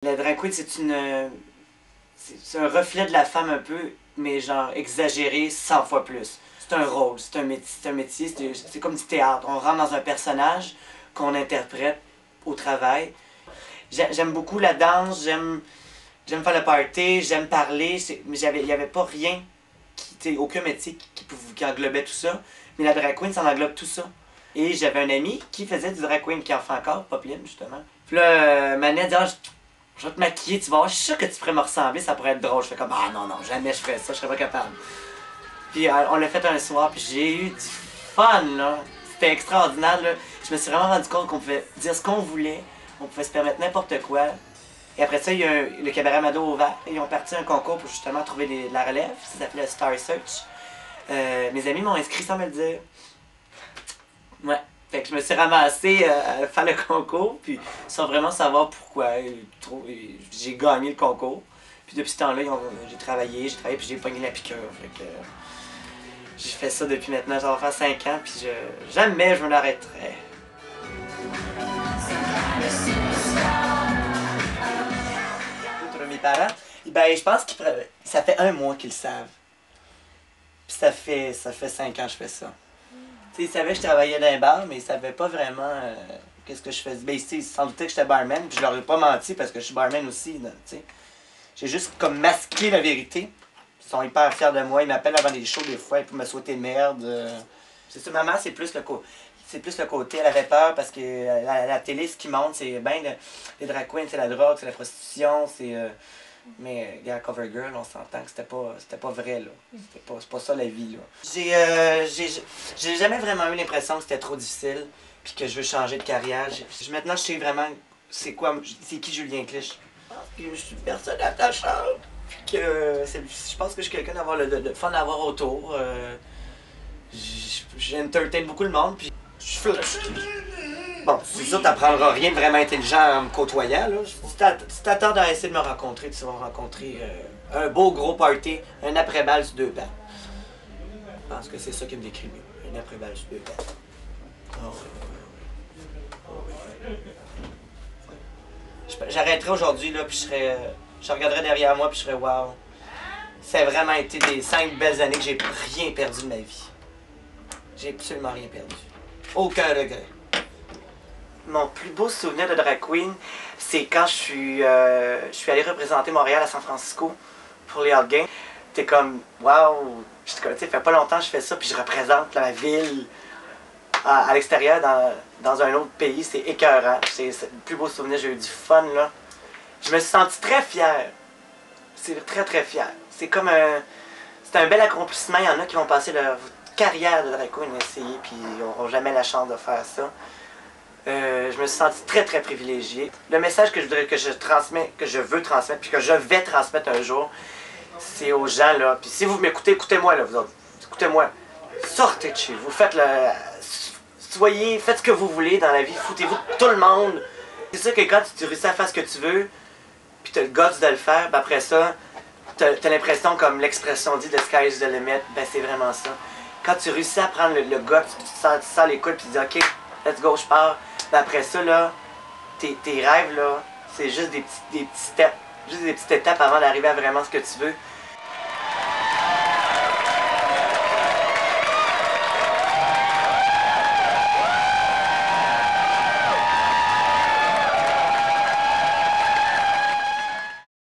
La drag queen, c'est un reflet de la femme un peu, mais genre exagéré 100 fois plus. C'est un rôle, c'est un métier, c'est comme du théâtre. On rentre dans un personnage qu'on interprète au travail. J'aime beaucoup la danse, j'aime faire le party, j'aime parler, mais il n'y avait pas rien, aucun métier qui englobait tout ça. Mais la drag queen, ça englobe tout ça. Et j'avais un ami qui faisait du drag queen, qui en fait encore, Popeline justement. Puis là, Manette dit, je vais te maquiller, tu vas voir, je suis sûr que tu pourrais me ressembler, ça pourrait être drôle. Je fais comme, ah non, non, jamais je ferais ça, je serais pas capable. Puis on l'a fait un soir, puis j'ai eu du fun, là. C'était extraordinaire, là. Je me suis vraiment rendu compte qu'on pouvait dire ce qu'on voulait, on pouvait se permettre n'importe quoi. Et après ça, il y a le cabaret Mado ouvert, et ils ont parti un concours pour justement trouver la relève, ça s'appelait Star Search. Mes amis m'ont inscrit sans me le dire. Ouais. Fait que je me suis ramassé à faire le concours, puis sans vraiment savoir pourquoi. J'ai gagné le concours. Puis depuis ce temps-là, j'ai travaillé, puis j'ai pogné la piqûre. Fait que j'ai fait ça depuis maintenant, ça va faire 5 ans, puis jamais je me l'arrêterai. Outre mes parents, ben je pense que ça fait 1 mois qu'ils le savent. Puis ça fait 5 ans que je fais ça. T'sais, ils savaient que je travaillais dans un bar, mais ils savaient pas vraiment qu'est-ce que je faisais. Ben, ils s'en doutaient que j'étais barman, puis je leur ai pas menti parce que je suis barman aussi. J'ai juste comme masqué la vérité. Ils sont hyper fiers de moi, ils m'appellent avant des shows des fois pour me souhaiter merde. C'est ça, maman, c'est plus le côté, elle avait peur parce que la télé, ce qui monte, c'est bien les drag queens, c'est la drogue, c'est la prostitution, c'est... Mais, gars, Covergirl, on s'entend que c'était pas vrai, là. C'est pas ça la vie, là. J'ai jamais vraiment eu l'impression que c'était trop difficile, puis que je veux changer de carrière. Maintenant, je sais vraiment c'est qui Julien Clich. Je suis une personne attachante, puis que je pense que je suis quelqu'un d'avoir le fun à avoir autour. J'entertain beaucoup le monde, puis bon, c'est sûr, t'apprendras rien de vraiment intelligent en me côtoyant, là. Si t'attends à essayer de me rencontrer, tu vas rencontrer un beau gros party, un après-balle sur 2 pattes. Je pense que c'est ça qui me décrit mieux, un après-balle sur 2 pattes. Oh, j'arrêterai aujourd'hui, là, puis je regarderai derrière moi, puis je serais wow. Ça a vraiment été des 5 belles années que j'ai rien perdu de ma vie. J'ai absolument rien perdu. Aucun regret. Mon plus beau souvenir de drag queen, c'est quand je suis allé représenter Montréal à San Francisco pour les Hot Games. T'es comme, waouh, tu sais, fait pas longtemps que je fais ça, puis je représente ma ville à l'extérieur, dans un autre pays. C'est écœurant. C'est le plus beau souvenir, j'ai eu du fun, là. Je me suis senti très fier. C'est très, très fier. C'est un bel accomplissement. Il y en a qui vont passer leur carrière de drag queen à essayer, puis ils n'auront jamais la chance de faire ça. Je me suis senti très très privilégié. Le message que je veux transmettre, puis que je vais transmettre un jour, c'est aux gens là. Puis si vous m'écoutez, écoutez-moi là, vous autres. Écoutez-moi. Sortez de chez vous. Faites ce que vous voulez dans la vie. Foutez-vous de tout le monde. C'est sûr que quand tu réussis à faire ce que tu veux, puis t'as le guts de le faire, ben après ça, t'as l'impression comme l'expression dit « the sky is the limit », ben c'est vraiment ça. Quand tu réussis à prendre le guts, puis tu sens les coudes, puis tu dis « ok, let's go, je pars », ben après ça, là, tes rêves, là, c'est juste des petits steps, juste des petites étapes avant d'arriver à vraiment ce que tu veux.